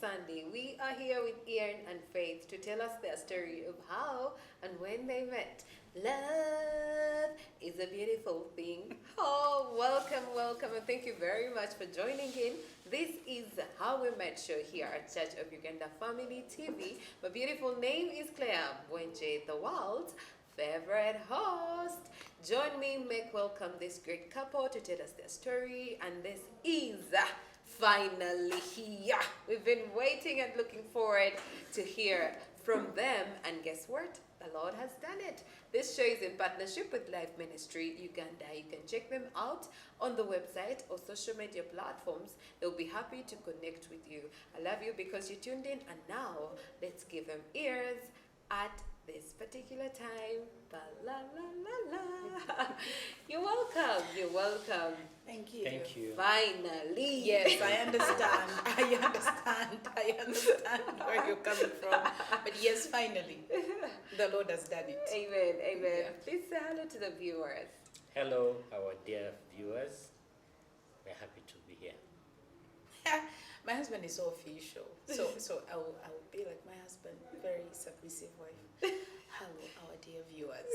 Sunday. We are here with Ian and Faith to tell us their story of how and when they met. Love is a beautiful thing. Oh, welcome, and thank you very much for joining in. This is the How We Met show here at Church of Uganda Family TV. My beautiful name is Clare, the world's favorite host. Join me, make welcome this great couple to tell us their story, and this is finally here. We've been waiting and looking forward to hear from them, and guess what? The Lord has done it. This show is in partnership with Life Ministry Uganda. You can check them out on the website or social media platforms. They'll be happy to connect with you. I love you because you tuned in, and now let's give them ears at this particular time. La la la la. You're welcome. Thank you. Thank you. Finally. Yes, I understand. I understand where you're coming from. But yes, finally, the Lord has done it. Amen. Yeah. Please say hello to the viewers. Hello, our dear viewers. We're happy to be here. My husband is so official. So I'll be like my husband, very submissive wife. Hello, our dear viewers.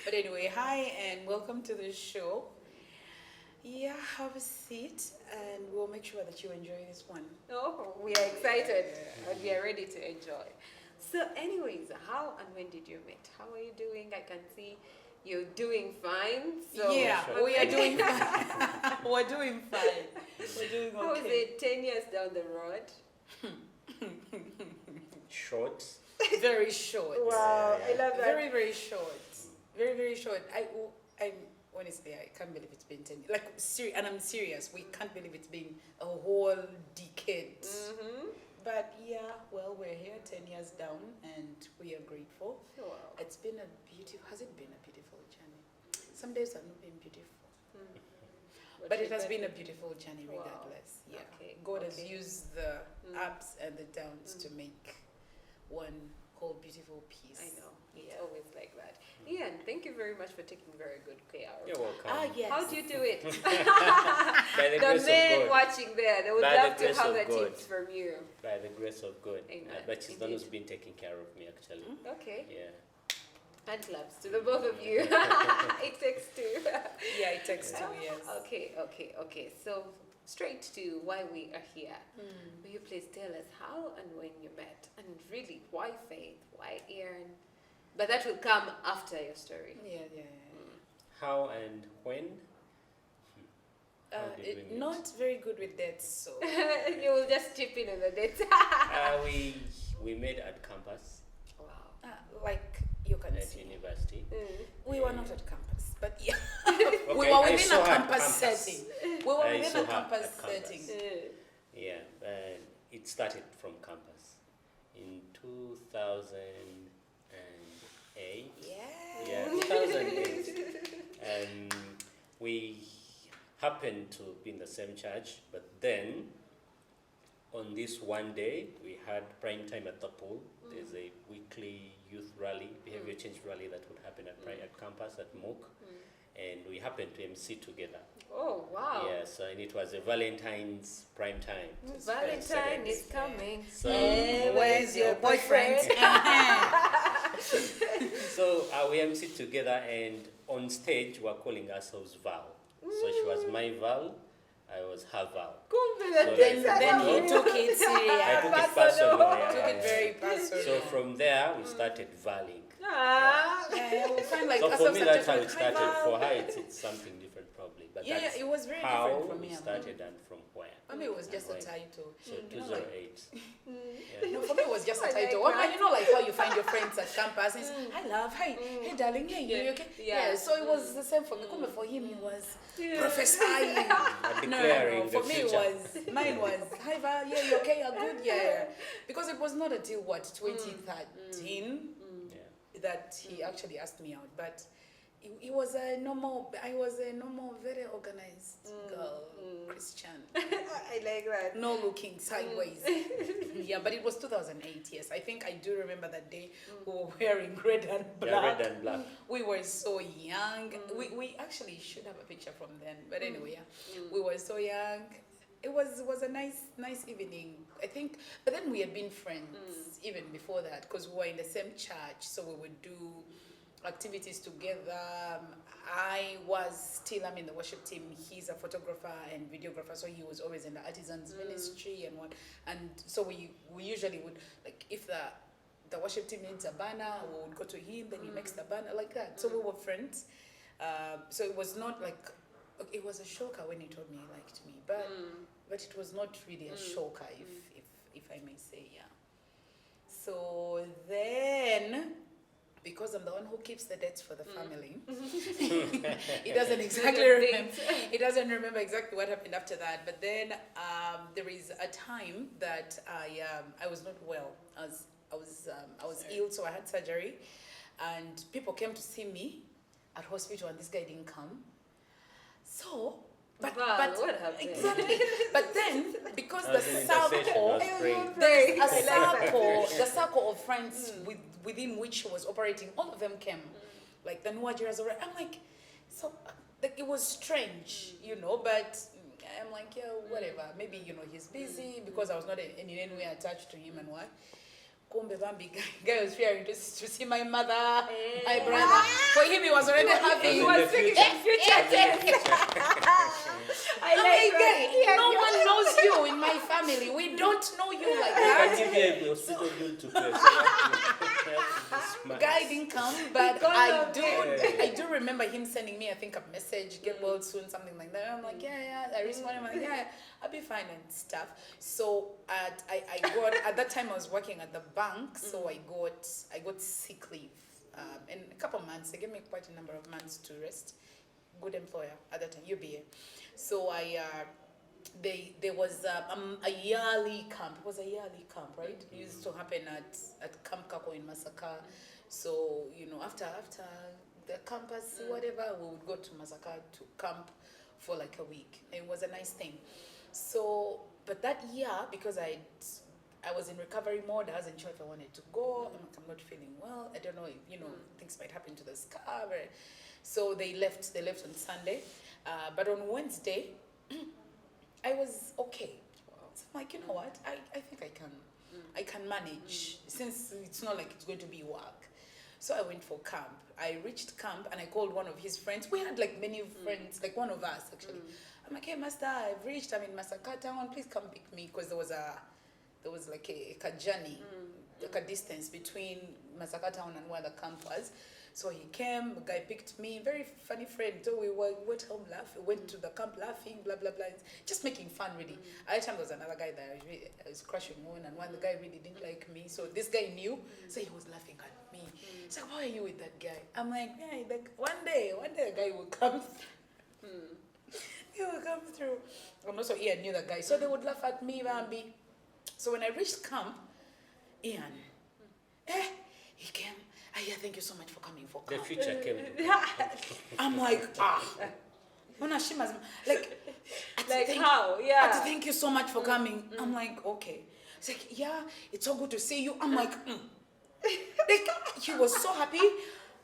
But anyway, hi and welcome to the show. Yeah, have a seat and we'll make sure that you enjoy this one. Oh, we are excited and we are ready to enjoy. So anyways, how and when did you meet? How are you doing? I can see you're doing fine. So Yeah, we are doing fine. We're doing fine. We're doing okay. How is it 10 years down the road? Short. Very short. Wow, I love that. Very, very short. Very, very short. I honestly, I can't believe it's been 10 years. And I'm serious. We can't believe it's been a whole decade. Mm-hmm. But yeah, well, we're here 10 years down and we are grateful. Wow. It's been has it been a beautiful journey? Some days have not been beautiful. But it has been a beautiful journey regardless. Wow. Yeah. Okay. God has used the ups and the downs to make one whole beautiful piece. I know. It's always like that. Ian, thank you very much for taking very good care of You're welcome. Ah, yes. How do you do it? By the The grace men of God. watching there, they would By the love to grace have of the God. tips from you. By the grace of God. Amen. But she's the one who's Indeed. been taking care of me, actually. Okay. Yeah. Hand claps to the both of you. It takes two. Yeah, it takes 2 years. Okay. So straight to why we are here. Will you please tell us how and when you met? And really, why Faith? Why Ian? But that will come after your story. Yeah. How and when? How did we meet? Not very good with dates, so. You will just chip in on the date. We met at campus Wow. Like you can at see. university. We were not at campus, but yeah. Okay, We were I within saw a her at campus campus. setting. We were I within saw a her campus at campus. setting. Yeah, and it started from campus in 2008. Yeah, 2008. And we happened to be in the same church, but then on this one day, we had prime time at the pool. There's a weekly youth rally, behavior change rally that would happen at campus at MOOC. And we happened to MC together. Oh, wow. Yeah, so and it was a Valentine's prime time. Valentine is coming. So, Where's your boyfriend? So we MC together, and on stage we're calling ourselves Val. So she was my Val, I was her Val. So Then he took it serious. I took it personal. Took it very personal. So from there we started valing. Yeah, we'll find like So a for me that's how substitute it started. kind of- For her it's something different probably. But Yeah, that's it was very how different from we me. started and from where. For me, it was just a When. title. So You know, like- 208. No, for me, it was just a I like title. that. You know, like how you find your friends at campus. And it's, hi, love. Hi, hey, darling. Hey, you okay? Yeah. So it was the same for me. Come for him, he was prophesying. Declaring For the me, future. mine was, hi, Val. Yeah, you okay? You're good? Yeah. Because it was not until, 2013 that he actually asked me out. But I was a normal, very organized girl, Christian. I like that. No looking sideways. Yeah, but it was 2008, yes. I think I do remember that day we were wearing red and black. Yeah, red and black. We were so young. We actually should have a picture from then. But anyway, yeah. We were so young. it was a nice evening, I think. But then we had been friends even before that, because we were in the same church, so we would do activities together. I'm in the worship team. He's a photographer and videographer, so he was always in the artisans ministry and so we usually would, like, if the worship team needs a banner, we would go to him, then he makes the banner, like that. So we were friends. So it was not like, it was a shocker when he told me he liked me, but it was not really a shocker, if I may say, yeah. So then, because I'm the one who keeps the dates for the family, he doesn't exactly remember. He doesn't remember exactly what happened after that. But then there is a time that I was not well. I was ill, so I had surgery, and people came to see me at hospital, and this guy didn't come. So, but what happened? exactly. But then, because I the was in intercession, I was praying. the circle of friends within which he was operating, all of them came. Like the Nuajiras already. I'm like, so like it was strange, but I'm like, yeah, whatever. Maybe, he's busy, because I was not in any way attached to him and what. Kombe Bambi guy was fearing to see my mother, my brother. For him, he was already having. He was thinking future tense. I like that. No one knows you in my family. We don't know you like that. I give you a hospital bill to pay. Guy didn't come, but I do remember him sending me, I think, a message, get well soon, something like that. I'm like, yeah. I responded, I'm like, yeah, I'll be fine and stuff. So I got, at that time I was working at the bank, so I got sick leave. In a couple of months, they gave me quite a number of months to rest. Good employer at that time, UBA. So there was a yearly camp. It was a yearly camp, right? It used to happen at Camp Kako in Masaka. So, after the campus, whatever, we would go to Masaka to camp for like a week. It was a nice thing. So, but that year, because I was in recovery mode, I wasn't sure if I wanted to go. I'm not feeling well. I don't know if, things might happen to the scar. So they left on Sunday. But on Wednesday, I was okay. So I'm like, you know what? I think I can manage, since it's not like it's going to be work. So I went for camp. I reached camp and I called one of his friends. We had like many friends, like one of us actually. I'm like, hey, master, I've reached. I'm in Masaka town. Please come pick me, because there was like a journey, like a distance between Masaka town and where the camp was. So he came, the guy picked me, very funny friend. So we went home laughing, went to the camp laughing, blah, blah, blah. Just making fun, really. At the time, there was another guy that I was crushing on, and the guy really didn't like me. So this guy knew, so he was laughing at me. He's like, why are you with that guy? I'm like, yeah, like, one day the guy will come through. He will come through. And also Ian knew the guy. So they would laugh at me, Bambi. So when I reached camp, Ian, he came. Yeah, thank you so much for coming for camp. The future came. I'm like, like how? Yeah. Thank you so much for coming. I'm like, okay. It's like, yeah, it's so good to see you. I'm like, Like, he was so happy.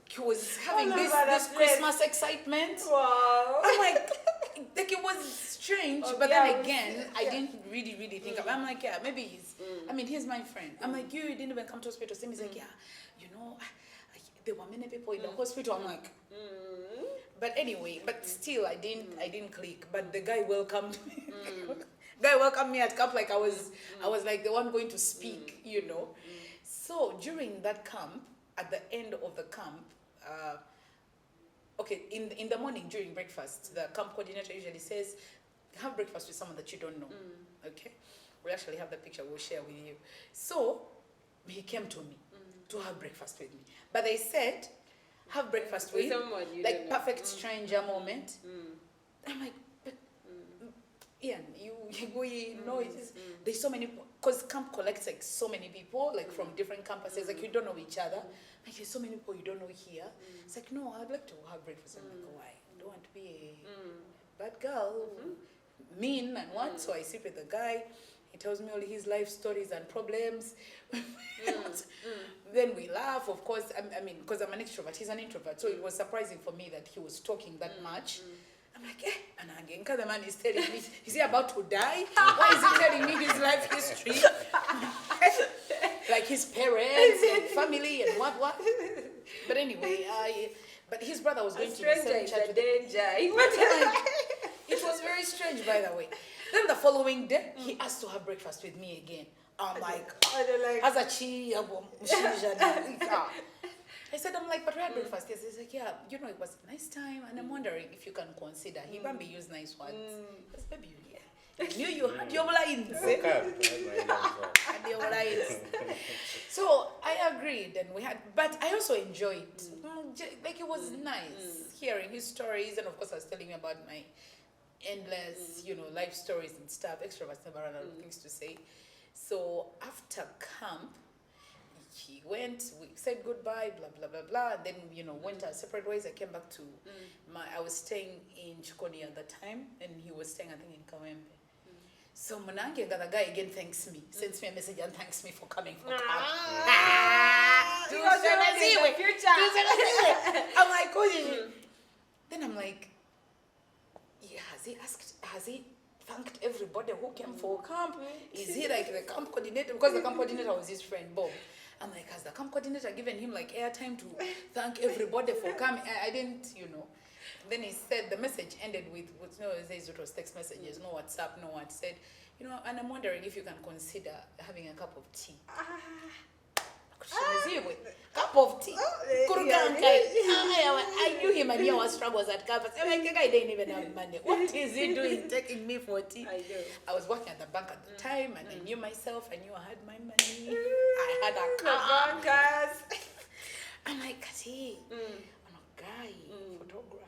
He was having this Christmas excitement. Wow. I'm like it was strange, but then again, I didn't really think of it. I'm like, yeah, maybe he's my friend. I'm like, you didn't even come to hospital. So he's like, yeah, there were many people in the hospital. I'm like, but anyway, but still, I didn't click. But the guy welcomed me. Guy welcomed me at camp like I was like the one going to speak, So during that camp, at the end of the camp, in the morning during breakfast, the camp coordinator usually says, have breakfast with someone that you don't know. Okay, we actually have the picture. We'll share with you. So he came to me to have breakfast with me, but they said, have breakfast with someone you like don't know. perfect stranger moment. I'm like, but Ian, we know it is. There's so many, because camp collects like so many people, like from different campuses, like you don't know each other. Like there's so many people you don't know here. It's like, no, I'd like to have breakfast. I'm like, why? I don't want to be a bad girl, mean and what. So I sit with the guy. He tells me all his life stories and problems. Then we laugh, of course. I mean, because I'm an extrovert, he's an introvert. So it was surprising for me that he was talking that much. I'm like, Anange, the man is telling me, is he about to die? Why is he telling me his life history? Like his parents and family and what? But anyway, but his brother was going to the same church. It was very strange, by the way. Then the following day, he asked to have breakfast with me again. I'm like, I said, but we had breakfast. Yes, he's like, yeah, it was a nice time, and I'm wondering if you can consider. He might be use nice words. Because maybe I knew you had your lines. So I agreed, and we had, but I also enjoyed. Like it was nice hearing his stories, and of course I was telling him about my endless, life stories and stuff. Extroverts never run out of things to say. So after camp, he went, we said goodbye, blah, blah, blah, blah. Then, went our separate ways. I came back to I was staying in Chikoni at the time, and he was staying, I think, in Kawempe. So Munange, the guy again thanks me, sends me a message and thanks me for coming for camp. I'm like, then I'm like, yeah, has he thanked everybody who came for camp? Is he like the camp coordinator? Because the camp coordinator was his friend, Bob. I'm like, has the camp coordinator given him like airtime to thank everybody for coming? I didn't, Then he said, the message ended with it was text messages, no WhatsApp, no what. Said, and I'm wondering if you can consider having a cup of tea. Cup of tea. I knew him and knew our struggles at campus. I'm like, the guy didn't even have money. What is he doing taking me for tea? I was working at the bank at the time, and I knew myself. I knew I had my money. I had a car. I'm like, Kati, I'm a guy, photographer.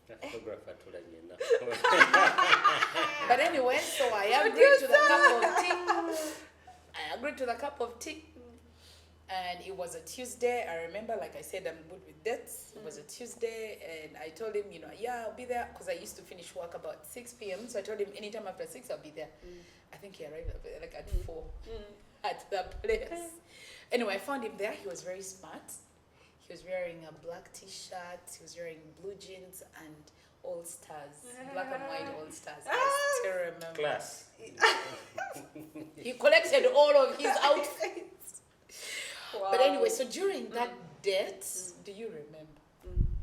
Photographer told me enough. But anyway, so I agreed to the cup of tea. I agreed to the cup of tea. And it was a Tuesday. I remember, like I said, I'm good with dates. It was a Tuesday, and I told him, I'll be there, because I used to finish work about 6 p.m. So I told him anytime after 6, I'll be there. I think he arrived like at 4 at the place. Anyway, I found him there. He was very smart. He was wearing a black t-shirt. He was wearing blue jeans and all stars, black and white all stars. I still remember. Class. He collected all of his outfits. Wow. But anyway, so during that date, do you remember?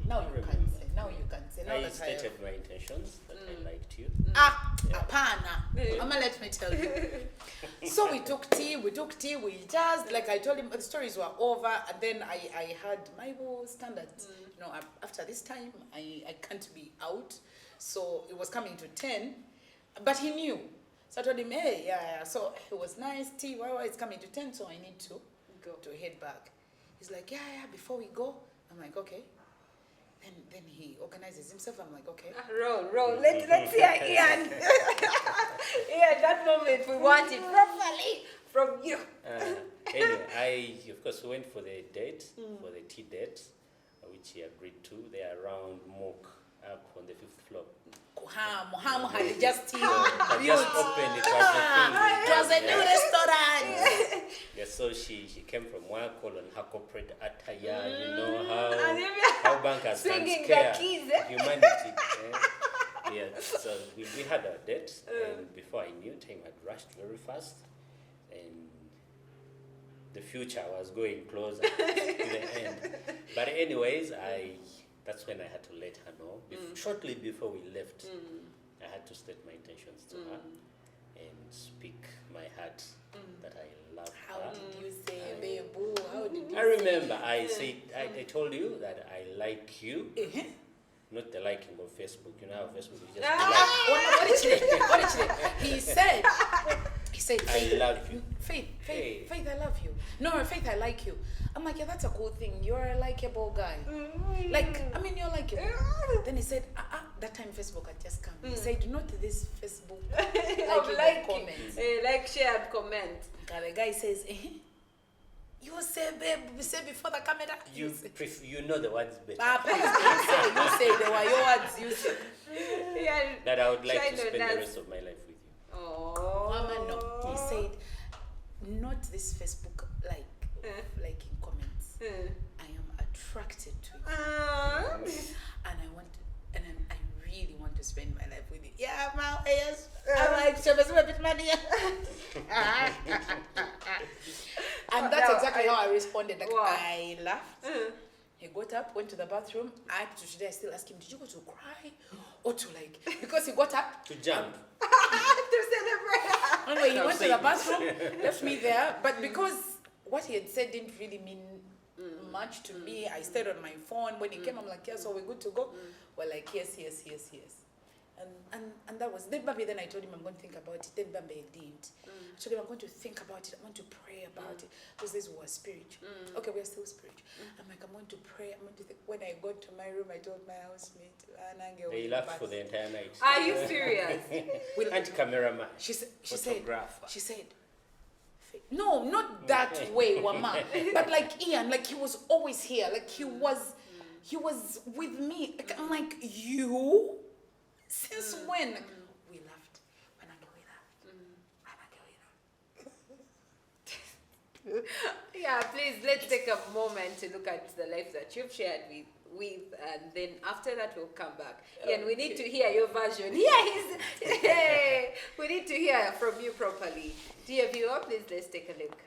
Now you can say. Now you can say. I stated my intentions that I liked you. Apana. Mama, let me tell you. So we took tea, we just, like I told him, the stories were over, and then I had my whole standard. After this time, I can't be out. So it was coming to 10, but he knew. So I told him, hey, yeah. So it was nice, tea, it's coming to 10, so I need to head back. He's like, yeah, before we go. I'm like, okay. Then he organizes himself. I'm like, okay. Roll. Let's hear Ian. Ian, that moment we want it properly from you. Anyway, I of course went for the date, for the tea date, which he agreed to. They are around Mook up on the 5th floor. Muhammad had just tea. I just opened it. It was a new restaurant. Yeah, so she came from work, all on her corporate attire, how bankers can scare humanity. Yeah, so we had our date, and before I knew, time had rushed very fast, and the future was going closer to the end. But anyways, that's when I had to let her know. Shortly before we left, I had to state my intentions to her and speak my heart that I love her. How did you say, babe? How did you I remember I said, I told you that I like you. Not the liking of Facebook. You know how Facebook is just what did he say? He said, Faith, I love you. Faith, I love you. No, Faith, I like you. I'm like, yeah, that's a cool thing. You're a likable guy. You're likable. Then he said, that time Facebook had just come. He said, not this Facebook comments. Like shared comment. The guy says, you say, babe, say before the camera. You know the words better. You say they were your words. You say. That I would like to spend the rest of my life with you. Oh, Mama, no. He said, not this Facebook liking comments. I am attracted to you, and I want really want to spend my life with you. Yeah, ma, yes. I'm like, Tushemezibwe bit money. And that's exactly how I responded. Like, Wow. I laughed. He got up, went to the bathroom. I still ask him, did you go to cry? Or to like, because he got up. To jump. To celebrate. Anyway, he I'm went to saying the bathroom, left me there. But because what he had said didn't really mean much to me, I stayed on my phone. When he came, I'm like, yeah, so we're good to go. We're like, yes. And that was, then Bambi, then I told him I'm going to think about it. Then Bambi did. I told him I'm going to think about it. I want to pray about it. Because this was spiritual. Okay, we're still spiritual. I'm like, I'm going to pray. I'm going to think. When I got to my room, I told my housemate, They laughed for the entire night. Are you serious? And cameraman. She said, Photographer. no, not that way, Wama. But like Ian, like he was always here. Like he was with me. Like, I'm like, you? Since when? Like, we laughed. When we laughed. Yeah, please, let's take a moment to look at the life that you've shared with, and then after that we'll come back. Ian, we need to hear your version. Hey, we need to hear from you properly. Dear viewer, please let's take a look.